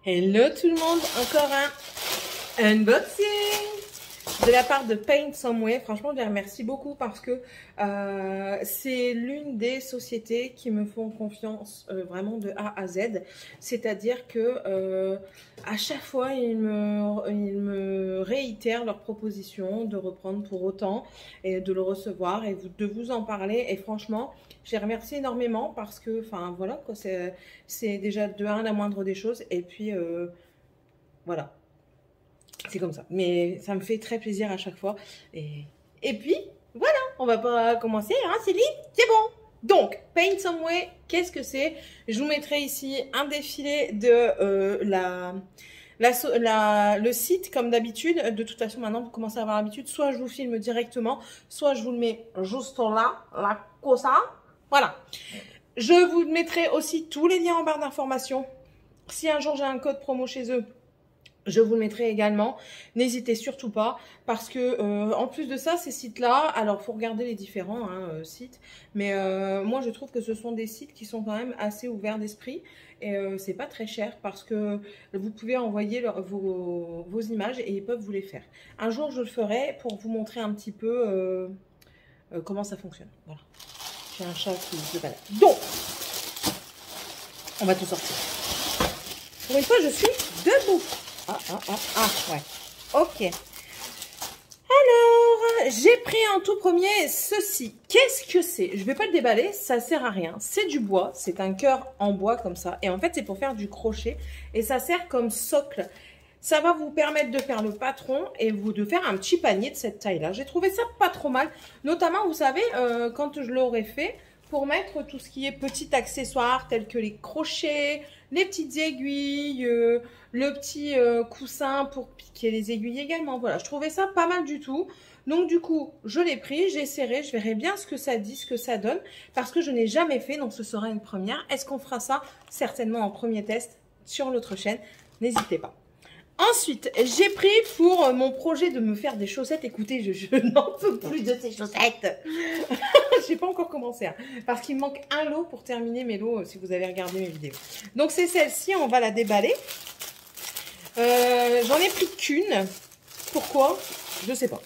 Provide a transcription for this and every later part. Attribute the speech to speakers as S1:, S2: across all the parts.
S1: Hello tout le monde, encore un unboxing de la part de Paint Somewhere. Franchement, je les remercie beaucoup parce que c'est l'une des sociétés qui me font confiance vraiment de A à Z. C'est-à-dire que à chaque fois, ils me réitèrent leur proposition de reprendre pour autant et de le recevoir et de vous en parler. Et franchement, je les remercie énormément parce que, enfin voilà, quoi, c'est déjà de un la moindre des choses. Et puis voilà. C'est comme ça. Mais ça me fait très plaisir à chaque fois. Et puis, voilà, on va pas commencer, hein, Céline, c'est bon. Donc, Paint Somewhere, qu'est-ce que c'est? Je vous mettrai ici un défilé de le site, comme d'habitude. De toute façon, maintenant, vous commencez à avoir l'habitude. Soit je vous filme directement, soit je vous le mets juste là, la cosa. Voilà. Je vous mettrai aussi tous les liens en barre d'informations. Si un jour j'ai un code promo chez eux, je vous le mettrai également. N'hésitez surtout pas parce que en plus de ça, ces sites-là, alors faut regarder les différents sites, mais moi je trouve que ce sont des sites qui sont quand même assez ouverts d'esprit et c'est pas très cher parce que vous pouvez envoyer vos images et ils peuvent vous les faire. Un jour je le ferai pour vous montrer un petit peu comment ça fonctionne. Voilà. J'ai un chat qui se balade. Donc, on va tout sortir. Pour une fois, je suis debout. Ouais. Ok. Alors, j'ai pris en tout premier ceci. Qu'est-ce que c'est? Je ne vais pas le déballer, ça sert à rien. C'est du bois, c'est un cœur en bois comme ça. Et en fait, c'est pour faire du crochet. Et ça sert comme socle. Ça va vous permettre de faire le patron et de faire un petit panier de cette taille-là. J'ai trouvé ça pas trop mal. Notamment, vous savez, quand je l'aurais fait, pour mettre tout ce qui est petits accessoires tels que les crochets, les petites aiguilles, le petit coussin pour piquer les aiguilles également. Voilà, je trouvais ça pas mal du tout. Donc du coup, je l'ai pris, j'ai serré, je verrai bien ce que ça dit, ce que ça donne, parce que je n'ai jamais fait, donc ce sera une première. Est-ce qu'on fera ça? Certainement en premier test sur l'autre chaîne. N'hésitez pas. Ensuite, j'ai pris pour mon projet de me faire des chaussettes. Écoutez, je n'en peux plus de ces chaussettes. Je n'ai pas encore commencé, hein, parce qu'il me manque un lot pour terminer mes lots, si vous avez regardé mes vidéos. Donc, c'est celle-ci, on va la déballer. J'en ai pris qu'une. Pourquoi? Je ne sais pas.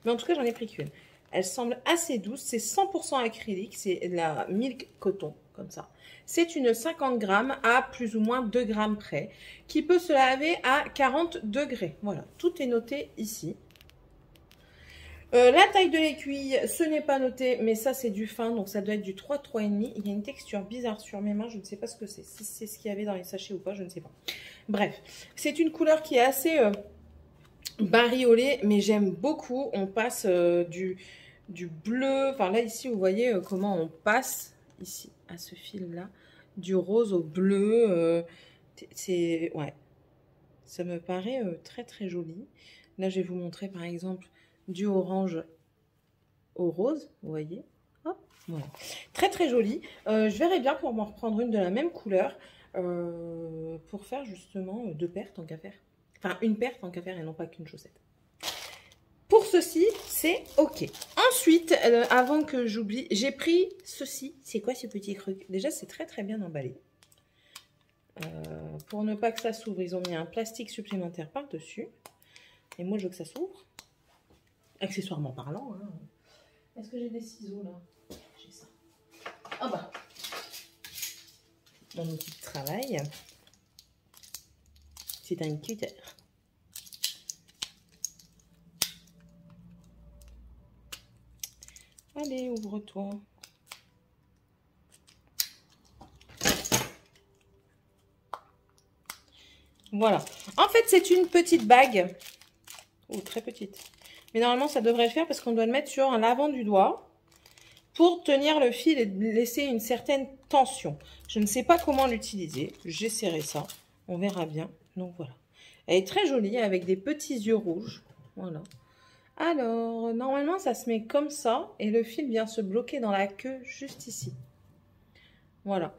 S1: Mais en tout cas, j'en ai pris qu'une. Elle semble assez douce. C'est 100% acrylique. C'est la Milk Coton, comme ça. C'est une 50 grammes à plus ou moins 2 grammes près, qui peut se laver à 40 degrés. Voilà, tout est noté ici. La taille de l'aiguille, ce n'est pas noté, mais ça c'est du fin, donc ça doit être du 3, 3,5. Il y a une texture bizarre sur mes mains, je ne sais pas ce que c'est. Si c'est ce qu'il y avait dans les sachets ou pas, je ne sais pas. Bref, c'est une couleur qui est assez bariolée, mais j'aime beaucoup. On passe du bleu, enfin là ici vous voyez comment on passe ici à ce fil là, du rose au bleu. C'est ouais, ça me paraît très très joli. Là je vais vous montrer par exemple du orange au rose, vous voyez. Hop, voilà. Très très joli. Je verrai bien pour m'en reprendre une de la même couleur pour faire justement deux paires tant qu'à faire. Enfin une paire tant qu'à faire et non pas qu'une chaussette. Pour ceci, c'est ok. Ensuite, avant que j'oublie, j'ai pris ceci. C'est quoi ce petit truc? Déjà, c'est très très bien emballé. Pour ne pas que ça s'ouvre, ils ont mis un plastique supplémentaire par-dessus. Et moi, je veux que ça s'ouvre. Accessoirement parlant. Hein. Est-ce que j'ai des ciseaux là? J'ai ça. Ah bah. Mon outil de travail. C'est un cutter. Allez, ouvre-toi. Voilà. En fait, c'est une petite bague. Oh, très petite. Mais normalement, ça devrait le faire parce qu'on doit le mettre sur l'avant du doigt pour tenir le fil et laisser une certaine tension. Je ne sais pas comment l'utiliser. J'essaierai ça. On verra bien. Donc, voilà. Elle est très jolie avec des petits yeux rouges. Voilà. Alors, normalement, ça se met comme ça et le fil vient se bloquer dans la queue juste ici. Voilà.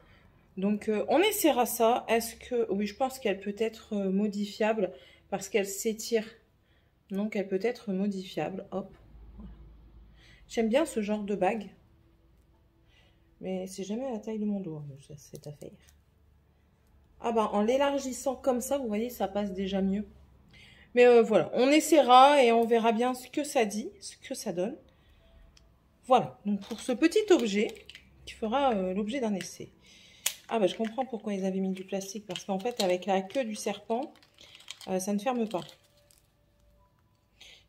S1: Donc, on essaiera ça. Est-ce que... Oui, je pense qu'elle peut être modifiable parce qu'elle s'étire. Donc, elle peut être modifiable. Hop. Voilà. J'aime bien ce genre de bague. Mais c'est jamais à la taille de mon doigt, cette affaire. Ah bah, en l'élargissant comme ça, vous voyez, ça passe déjà mieux. Mais voilà, on essaiera et on verra bien ce que ça dit, ce que ça donne. Voilà, donc pour ce petit objet qui fera l'objet d'un essai. Ah bah je comprends pourquoi ils avaient mis du plastique, parce qu'en fait avec la queue du serpent, ça ne ferme pas.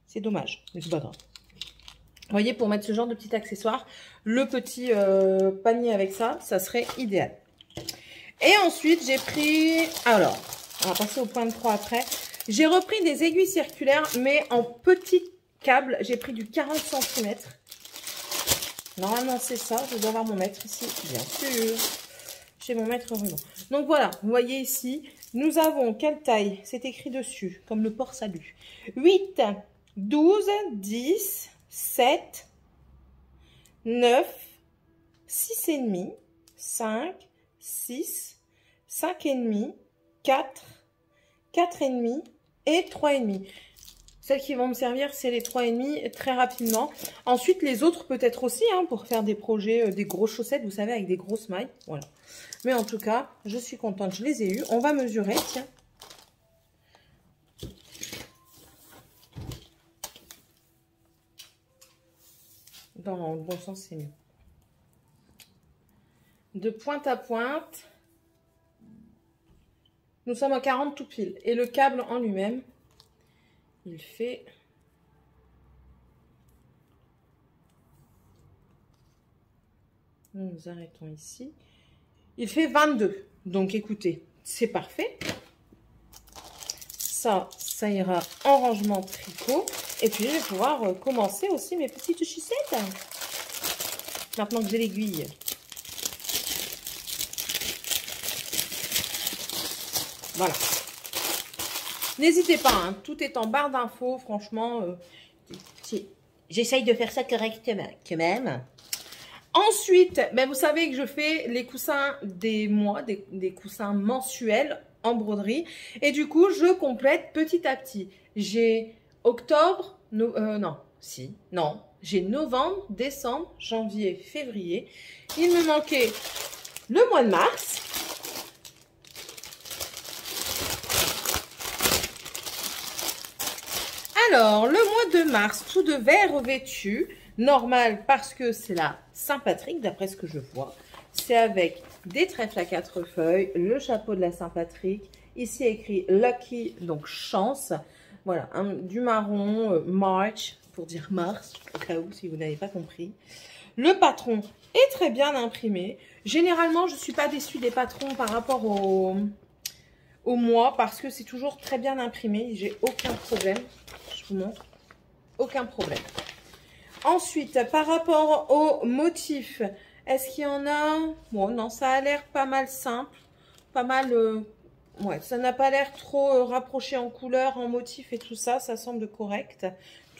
S1: C'est dommage, mais c'est pas grave. Vous voyez, pour mettre ce genre de petit accessoire, le petit panier avec ça, ça serait idéal. Et ensuite, j'ai pris... Alors, on va passer au point de croix après. J'ai repris des aiguilles circulaires, mais en petits câbles. J'ai pris du 40 cm. Normalement, c'est ça. Je dois avoir mon mètre ici, bien sûr. J'ai mon mètre ruban. Donc voilà, vous voyez ici, nous avons quelle taille? C'est écrit dessus, comme le port salut. 8, 12, 10, 7, 9, 6,5, 5, 6, 5,5, 4, 4,5 et 3,5. Celles qui vont me servir, c'est les 3,5 très rapidement. Ensuite, les autres peut-être aussi, hein, pour faire des projets, des grosses chaussettes, vous savez, avec des grosses mailles. Voilà. Mais en tout cas, je suis contente, je les ai eues. On va mesurer, tiens. Dans le bon sens, c'est mieux. De pointe à pointe, nous sommes à 40 tout pile. Et le câble en lui-même, il fait... Nous arrêtons ici. Il fait 22. Donc, écoutez, c'est parfait. Ça ira en rangement tricot. Et puis, je vais pouvoir commencer aussi mes petites chaussettes. Maintenant que j'ai l'aiguille. Voilà. N'hésitez pas, hein, tout est en barre d'infos, franchement. J'essaye de faire ça correctement, quand même. Ensuite, ben vous savez que je fais les coussins des mois, des coussins mensuels en broderie. Et du coup, je complète petit à petit. J'ai octobre, j'ai novembre, décembre, janvier, février. Il me manquait le mois de mars. Alors, le mois de mars, tout de vert revêtu, normal parce que c'est la Saint-Patrick, d'après ce que je vois. C'est avec des trèfles à 4 feuilles, le chapeau de la Saint-Patrick. Ici écrit Lucky, donc chance. Voilà, du marron, March, pour dire mars, au cas où, si vous n'avez pas compris. Le patron est très bien imprimé. Généralement, je ne suis pas déçue des patrons par rapport au mois, parce que c'est toujours très bien imprimé. J'ai aucun problème. Je vous montre. Aucun problème. Ensuite, par rapport au motif, est-ce qu'il y en a? Bon, non, ça a l'air pas mal simple. Pas mal... ouais, ça n'a pas l'air trop rapproché en couleur, en motif et tout ça. Ça semble correct.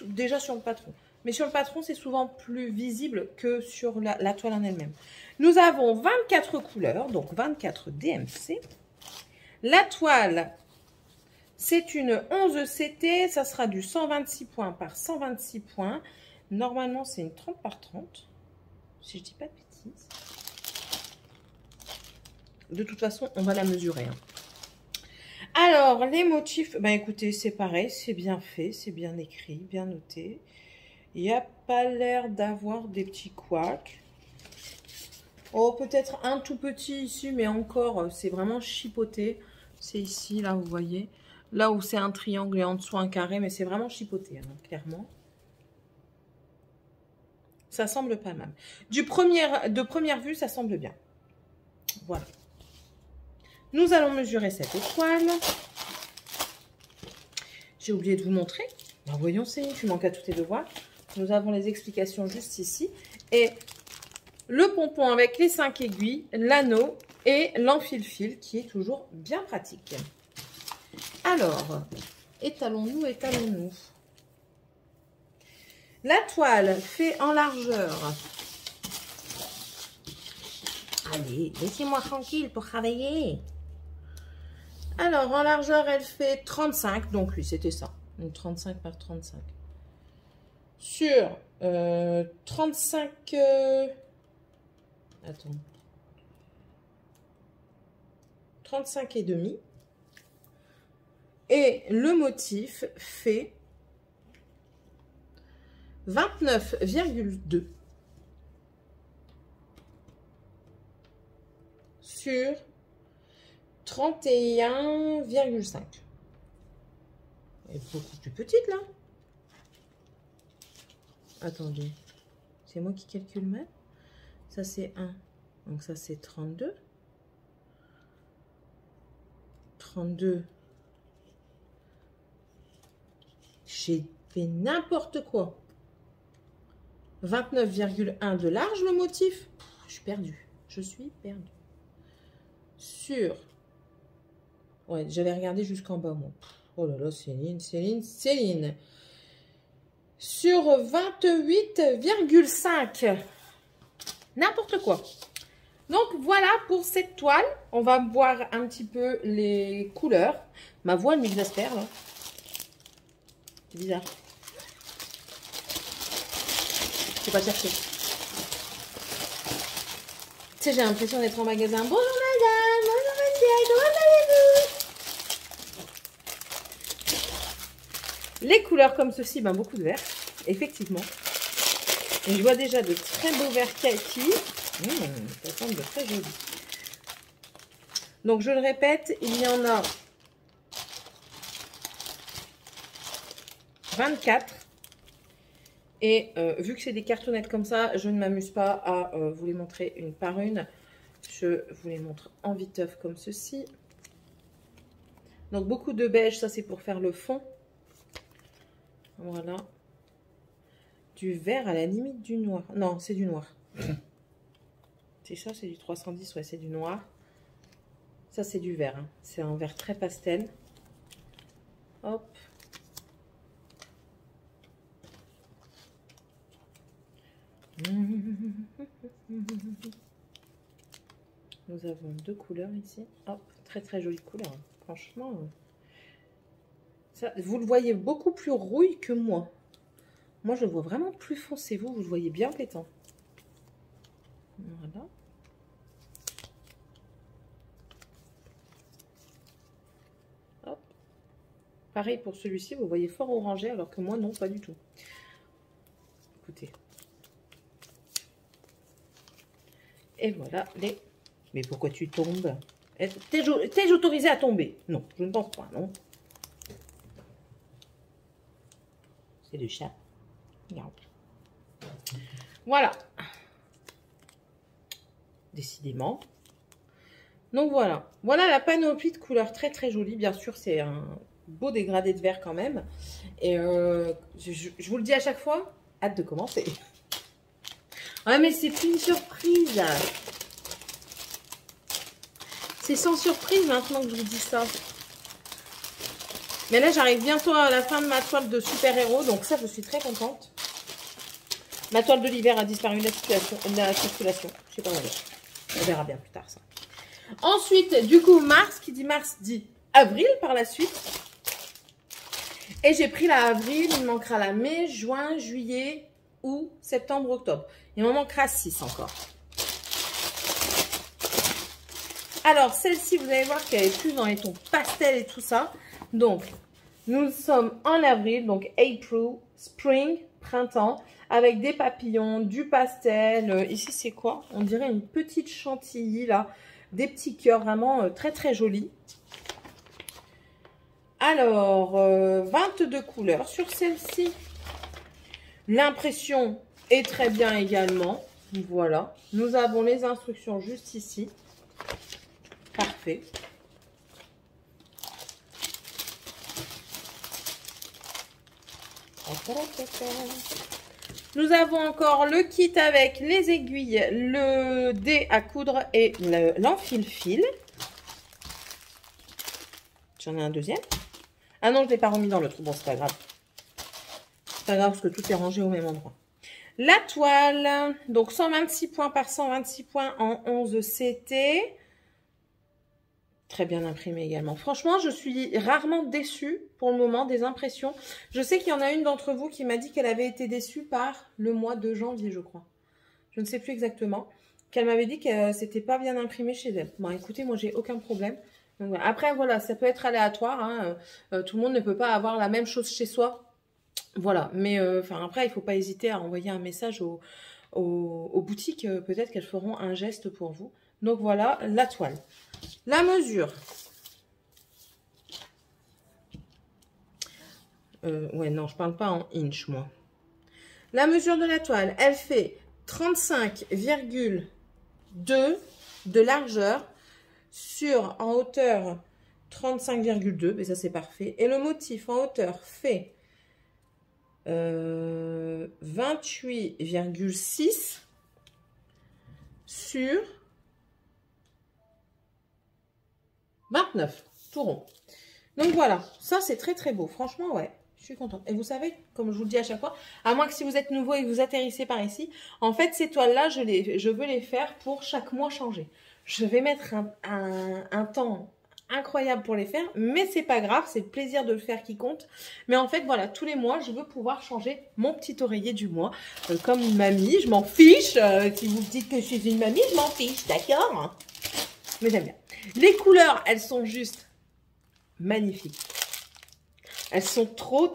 S1: Déjà sur le patron. Mais sur le patron, c'est souvent plus visible que sur la toile en elle-même. Nous avons 24 couleurs, donc 24 DMC. La toile... c'est une 11 CT, ça sera du 126 points par 126 points. Normalement, c'est une 30 par 30, si je dis pas de bêtises. De toute façon, on va la mesurer. Hein. Alors, les motifs, ben écoutez, c'est pareil, c'est bien fait, c'est bien écrit, bien noté. Il n'y a pas l'air d'avoir des petits couacs. Oh, peut-être un tout petit ici, mais encore, c'est vraiment chipoté. C'est ici, là, vous voyez. Là où c'est un triangle et en dessous un carré, mais c'est vraiment chipoté, hein, clairement. Ça semble pas mal. De première vue, ça semble bien. Voilà. Nous allons mesurer cette étoile. J'ai oublié de vous montrer. Ben voyons, tu manques à tous tes devoirs. Nous avons les explications juste ici. Et le pompon avec les 5 aiguilles, l'anneau et l'enfile-fil qui est toujours bien pratique. Alors, étalons-nous, étalons-nous. La toile fait en largeur. Allez, laissez-moi tranquille pour travailler. Alors, en largeur, elle fait 35. Donc, oui, c'était ça. Donc, 35 par 35. Sur 35... Attends. 35,5. Et le motif fait 29,2 sur 31,5. Elle est beaucoup plus petite là. Attendez, c'est moi qui calcule mal. Ça c'est 1, donc ça c'est 32. 32. J'ai fait n'importe quoi. 29,1 de large le motif. Je suis perdue. Je suis perdue. Sur... Ouais, j'avais regardé jusqu'en bas, moi. Oh là là, Céline, Céline, Céline. Sur 28,5. N'importe quoi. Donc, voilà pour cette toile. On va voir un petit peu les couleurs. Ma voix, elle m'exaspère, là. C'est bizarre. Je vais pas chercher. Tu sais, j'ai l'impression d'être en magasin. Bonjour madame, bonjour monsieur, comment allez-vous? Les couleurs comme ceci, ben, beaucoup de vert, effectivement. Et je vois déjà de très beaux verts kaki. Ça semble très joli. Donc je le répète, il y en a 24. Et vu que c'est des cartonnettes comme ça, je ne m'amuse pas à vous les montrer une par une. Je vous les montre en viteuf comme ceci. Donc beaucoup de beige, ça c'est pour faire le fond. Voilà. Du vert à la limite du noir. Non, c'est du noir. C'est ça, c'est du 310, ouais, c'est du noir. Ça c'est du vert, hein. C'est un vert très pastel. Hop. Nous avons deux couleurs ici. Hop, très très jolie couleur. Franchement, ça, vous le voyez beaucoup plus rouille que moi. Moi, je le vois vraiment plus foncé. Vous le voyez bien pétant. Voilà. Hop. Pareil pour celui-ci, vous voyez fort orangé, alors que moi, non, pas du tout. Écoutez. Et voilà les... Mais pourquoi tu tombes? T'es-je autorisé à tomber? Non, je ne pense pas, non. C'est le chat. Regarde. Voilà. Décidément. Donc voilà. Voilà la panoplie de couleurs très très jolie. Bien sûr, c'est un beau dégradé de vert quand même. Et je vous le dis à chaque fois, hâte de commencer. Ouais, mais c'est une surprise. C'est sans surprise maintenant que je vous dis ça. Mais là, j'arrive bientôt à la fin de ma toile de super-héros. Donc ça, je suis très contente. Ma toile de l'hiver a disparu de la circulation. Je sais pas où elle est. On verra bien plus tard ça. Ensuite, du coup, mars, qui dit mars, dit avril par la suite. Et j'ai pris la avril. Il me manquera la mai, juin, juillet, août, septembre, octobre. Il m'en manquera 6 encore. Alors, celle-ci, vous allez voir qu'elle est plus dans les tons pastel et tout ça. Donc, nous sommes en avril, donc April, Spring, printemps, avec des papillons, du pastel. Ici, c'est quoi? On dirait une petite chantilly, là. Des petits cœurs, vraiment très, très jolis. Alors, 22 couleurs sur celle-ci. L'impression est très bien également. Voilà. Nous avons les instructions juste ici. Parfait. Nous avons encore le kit avec les aiguilles, le dé à coudre et l'enfile-fil. J'en ai un deuxième. Ah non, je ne l'ai pas remis dans le trou. Bon, c'est pas grave. C'est pas grave parce que tout est rangé au même endroit. La toile, donc 126 points par 126 points en 11 CT. Très bien imprimé également. Franchement, je suis rarement déçue pour le moment des impressions. Je sais qu'il y en a une d'entre vous qui m'a dit qu'elle avait été déçue par le mois de janvier, je crois. Je ne sais plus exactement. Qu'elle m'avait dit que c'était pas bien imprimé chez elle. Bon, écoutez, moi, j'ai aucun problème. Donc, voilà. Après, voilà, ça peut être aléatoire. Hein. Tout le monde ne peut pas avoir la même chose chez soi. Voilà, mais enfin après, il ne faut pas hésiter à envoyer un message aux boutiques. Peut-être qu'elles feront un geste pour vous. Donc voilà, la toile. La mesure. Ouais, non, je parle pas en inch, moi. La mesure de la toile, elle fait 35,2 de largeur sur, en hauteur, 35,2. Mais ça, c'est parfait. Et le motif en hauteur fait 28,6 sur 29, tout rond. Donc voilà, ça c'est très très beau. Franchement, ouais, je suis contente. Et vous savez, comme je vous le dis à chaque fois, à moins que si vous êtes nouveau et que vous atterrissez par ici, en fait, ces toiles-là, je veux les faire pour chaque mois changer. Je vais mettre un temps incroyable pour les faire, mais c'est pas grave, c'est le plaisir de le faire qui compte. Mais en fait, voilà, tous les mois, je veux pouvoir changer mon petit oreiller du mois. Comme une mamie, je m'en fiche. Si vous me dites que je suis une mamie, je m'en fiche, d'accord? Mais j'aime bien. Les couleurs, elles sont juste magnifiques. Elles sont trop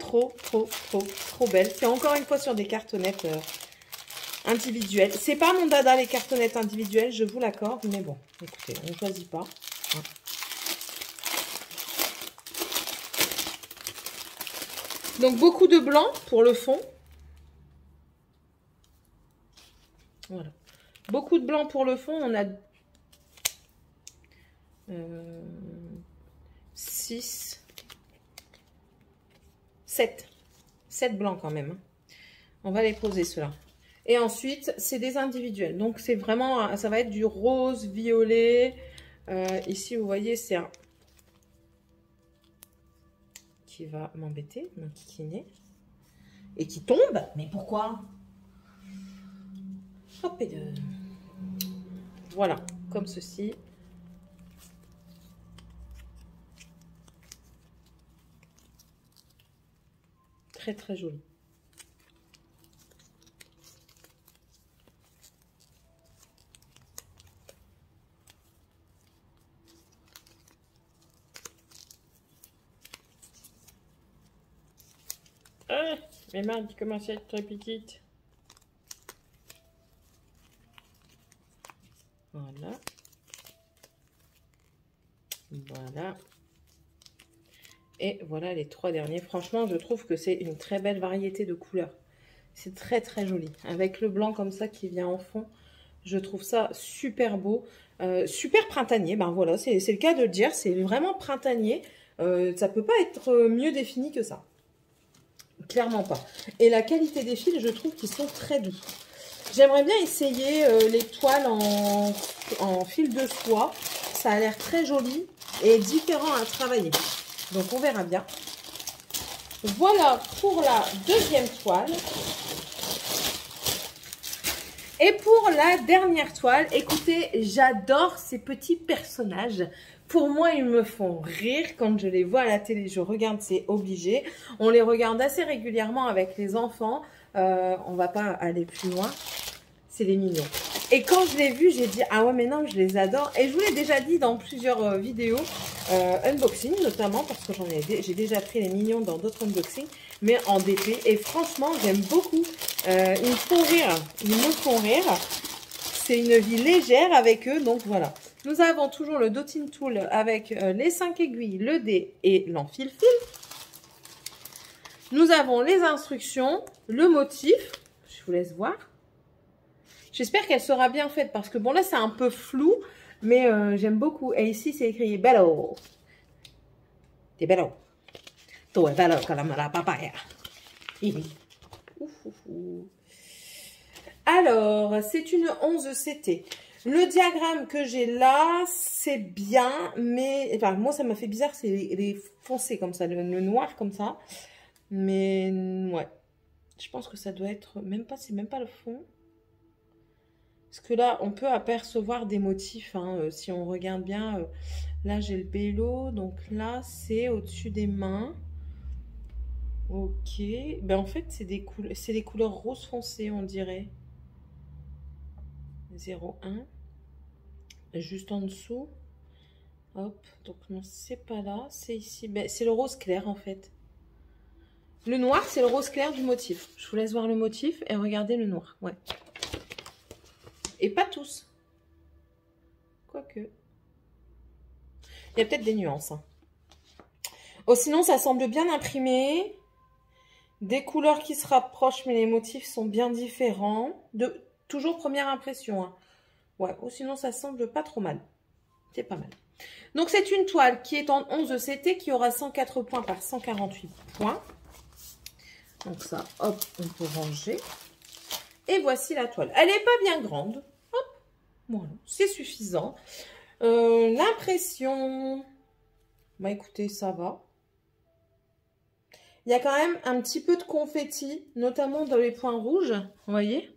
S1: belles. C'est encore une fois sur des cartonnettes individuelles. C'est pas mon dada, les cartonnettes individuelles, je vous l'accorde. Mais bon, écoutez, on ne choisit pas. Hein. Donc, beaucoup de blanc pour le fond. Voilà. Beaucoup de blanc pour le fond. On a 6, 7. 7 blancs quand même. On va les poser ceux-là. Et ensuite, c'est des individuels. Donc, c'est vraiment, ça va être du rose, violet. Ici, vous voyez, c'est un qui va m'embêter, m'enquiquiner. Et qui tombe. Mais pourquoi? Hop, et voilà, comme ceci. Très, très joli. Ah, mes mains commencent à être très petites. Voilà. Voilà. Et voilà les 3 derniers. Franchement, je trouve que c'est une très belle variété de couleurs. C'est très très joli. Avec le blanc comme ça qui vient en fond. Je trouve ça super beau. Super printanier. Ben voilà, c'est le cas de le dire. C'est vraiment printanier. Ça peut pas être mieux défini que ça. Clairement pas. Et la qualité des fils, je trouve qu'ils sont très doux. J'aimerais bien essayer les toiles en fil de soie. Ça a l'air très joli et différent à travailler. Donc, on verra bien. Voilà pour la deuxième toile. Et pour la dernière toile, écoutez, j'adore ces petits personnages. Pour moi, ils me font rire quand je les vois à la télé. Je regarde, c'est obligé. On les regarde assez régulièrement avec les enfants. On va pas aller plus loin. C'est les mignons. Et quand je l'ai vu, j'ai dit, ah ouais, mais non, je les adore. Et je vous l'ai déjà dit dans plusieurs vidéos, unboxing notamment, parce que j'ai déjà pris les mignons dans d'autres unboxings, mais en DP. Et franchement, j'aime beaucoup. Ils me font rire. Ils me font rire. C'est une vie légère avec eux, donc voilà. Nous avons toujours le dotting tool avec les 5 aiguilles, le dé et l'enfil-fil. Nous avons les instructions, le motif. Je vous laisse voir. J'espère qu'elle sera bien faite parce que bon là c'est un peu flou, mais j'aime beaucoup. Et ici c'est écrit bello. T'es bello. Tu es bello comme la papaya. Alors c'est une 11 CT. Le diagramme que j'ai là c'est bien, mais enfin moi ça m'a fait bizarre, c'est les foncés comme ça, le noir comme ça. Mais ouais, je pense que ça doit être même pas, c'est même pas le fond. Parce que là, on peut apercevoir des motifs, hein, si on regarde bien. Là, j'ai le bello, donc là, c'est au-dessus des mains. Ok. Ben, en fait, c'est des couleurs rose foncé, on dirait. 0,1. Juste en dessous. Hop, donc non, c'est pas là, c'est ici. Ben, c'est le rose clair en fait. Le noir, c'est le rose clair du motif. Je vous laisse voir le motif et regardez le noir. Ouais. Et pas tous. Quoique. Il y a peut-être des nuances. Hein. Oh, sinon, ça semble bien imprimé. Des couleurs qui se rapprochent, mais les motifs sont bien différents. Toujours première impression. Hein. Ouais, ou sinon, ça semble pas trop mal. C'est pas mal. Donc, c'est une toile qui est en 11 ECT, qui aura 104 points par 148 points. Donc ça, hop, on peut ranger. Et voici la toile. Elle n'est pas bien grande. Hop, voilà, c'est suffisant. L'impression, bah écoutez, ça va. Il y a quand même un petit peu de confetti, notamment dans les points rouges. Vous voyez?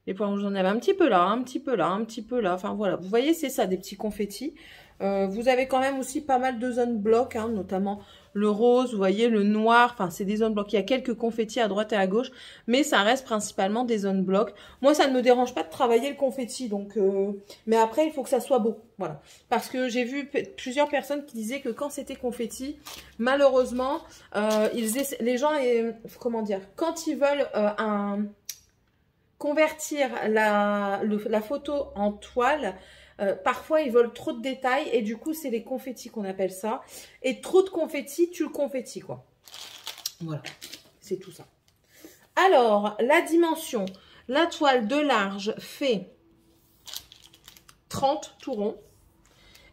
S1: Les points rouges, j'en avais un petit peu là, un petit peu là, un petit peu là. Enfin voilà, vous voyez, c'est ça, des petits confettis. Vous avez quand même aussi pas mal de zones blocs, hein, notamment le rose, vous voyez, le noir. Enfin, c'est des zones blocs. Il y a quelques confettis à droite et à gauche, mais ça reste principalement des zones blocs. Moi, ça ne me dérange pas de travailler le confetti, donc. Mais après, il faut que ça soit beau, voilà. Parce que j'ai vu plusieurs personnes qui disaient que quand c'était confetti, malheureusement, les gens, comment dire, quand ils veulent convertir la photo en toile. Parfois, ils veulent trop de détails et du coup, c'est les confettis qu'on appelle ça. Et trop de confettis, tu le confettis, quoi. Voilà, c'est tout ça. Alors, la dimension. La toile de large fait 30 tourons.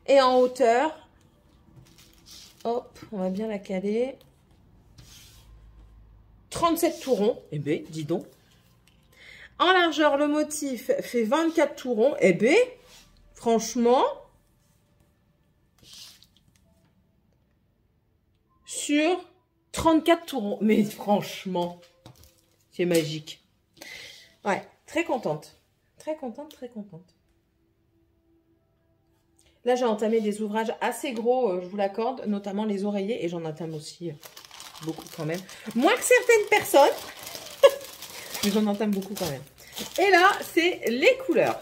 S1: Et en hauteur, hop, on va bien la caler. 37 tourons. Eh ben, dis donc. En largeur, le motif fait 24 tourons. Eh ben, franchement, sur 34 tourons. Mais franchement, c'est magique. Ouais, très contente. Très contente, très contente. Là, j'ai entamé des ouvrages assez gros, je vous l'accorde, notamment les oreillers. Et j'en entame aussi beaucoup quand même. Moins que certaines personnes. Mais j'en entame beaucoup quand même. Et là, c'est les couleurs.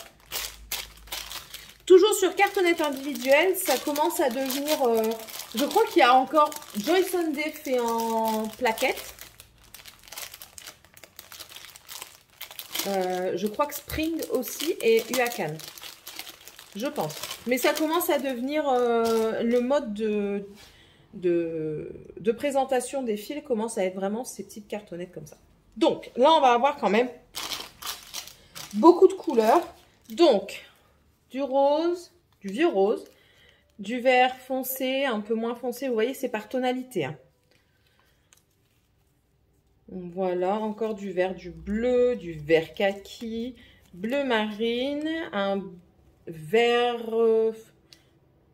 S1: Toujours sur cartonnette individuelle, ça commence à devenir... je crois qu'il y a encore Joy Sunday fait en plaquette. Je crois que Spring aussi et Huacan. Je pense. Mais ça commence à devenir... le mode de présentation des fils commence à être vraiment ces petites cartonnettes comme ça. Donc, là, on va avoir quand même beaucoup de couleurs. Donc... du rose, du vieux rose, du vert foncé, un peu moins foncé. Vous voyez, c'est par tonalité. Hein. Voilà, encore du vert kaki, bleu marine, un vert,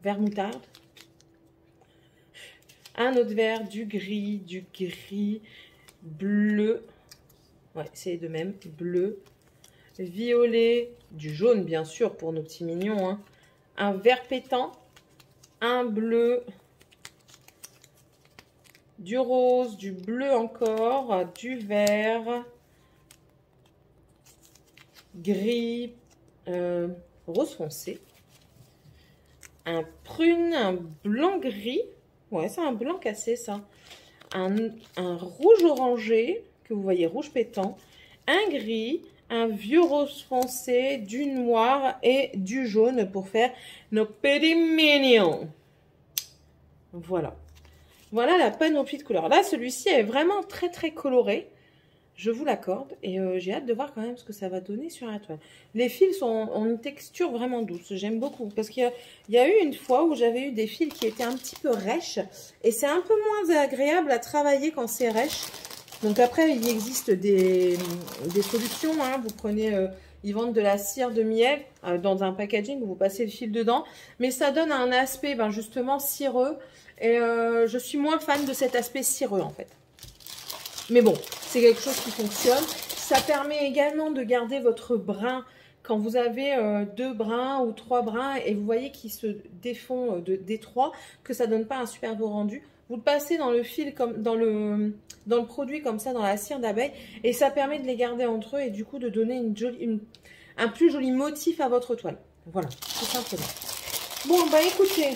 S1: vert moutarde. Un autre vert, du gris, bleu. Ouais, c'est de même, bleu. Violet, du jaune bien sûr pour nos petits mignons, hein. Un vert pétant, un bleu, du rose, du bleu encore, du vert, gris, rose foncé, un prune, un blanc gris, ouais c'est un blanc cassé ça, un rouge orangé, que vous voyez rouge pétant, un gris, un vieux rose foncé, du noir et du jaune pour faire nos petits mignons. Voilà. Voilà la panoplie de couleurs. Là, celui-ci est vraiment très très coloré. Je vous l'accorde. Et j'ai hâte de voir quand même ce que ça va donner sur la toile. Les fils ont une texture vraiment douce. J'aime beaucoup. Parce qu'il y a eu une fois où j'avais eu des fils qui étaient un petit peu rêches. Et c'est un peu moins agréable à travailler quand c'est rêche. Donc après, il existe des solutions. Hein. Vous prenez, ils vendent de la cire de miel dans un packaging où vous passez le fil dedans. Mais ça donne un aspect justement cireux. Et je suis moins fan de cet aspect cireux en fait. Mais bon, c'est quelque chose qui fonctionne. Ça permet également de garder votre brin quand vous avez 2 brins ou 3 brins et vous voyez qu'ils se défont des 3, que ça donne pas un super beau rendu. Vous le passez dans le fil, comme dans le produit comme ça, dans la cire d'abeille, et ça permet de les garder entre eux et du coup de donner un plus joli motif à votre toile. Voilà, tout simplement. Bon, bah écoutez,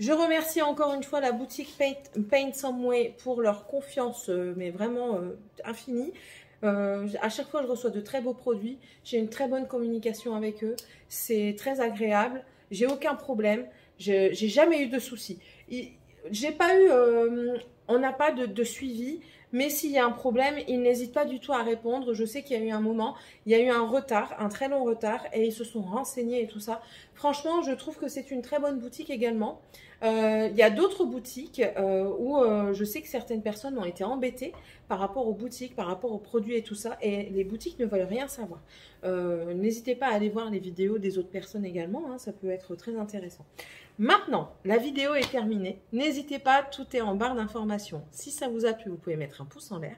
S1: Je remercie encore une fois la boutique Paint Some Way pour leur confiance, mais vraiment infinie. À chaque fois, je reçois de très beaux produits. J'ai une très bonne communication avec eux. C'est très agréable. J'ai aucun problème. J'ai jamais eu de soucis. J'ai pas eu, on n'a pas de suivi. Mais s'il y a un problème, ils n'hésitent pas du tout à répondre. Je sais qu'il y a eu un moment, il y a eu un retard, un très long retard, et ils se sont renseignés et tout ça. Franchement, je trouve que c'est une très bonne boutique également. Il y a d'autres boutiques où je sais que certaines personnes ont été embêtées par rapport aux boutiques, par rapport aux produits et tout ça, et les boutiques ne veulent rien savoir. N'hésitez pas à aller voir les vidéos des autres personnes également, hein, ça peut être très intéressant. Maintenant, la vidéo est terminée. N'hésitez pas, tout est en barre d'informations. Si ça vous a plu, vous pouvez mettre un pouce en l'air.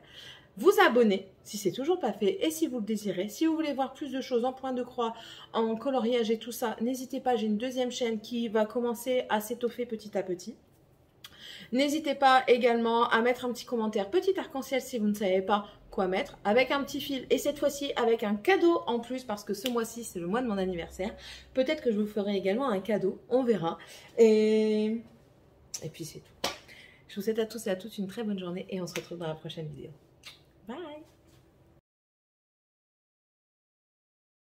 S1: Vous abonner si c'est toujours pas fait et si vous le désirez. Si vous voulez voir plus de choses en point de croix, en coloriage et tout ça, n'hésitez pas, j'ai une deuxième chaîne qui va commencer à s'étoffer petit à petit. N'hésitez pas également à mettre un petit commentaire, petit arc-en-ciel si vous ne savez pas quoi mettre, avec un petit fil et cette fois-ci avec un cadeau en plus parce que ce mois-ci c'est le mois de mon anniversaire. Peut-être que je vous ferai également un cadeau, on verra. Et puis c'est tout. Je vous souhaite à tous et à toutes une très bonne journée et on se retrouve dans la prochaine vidéo.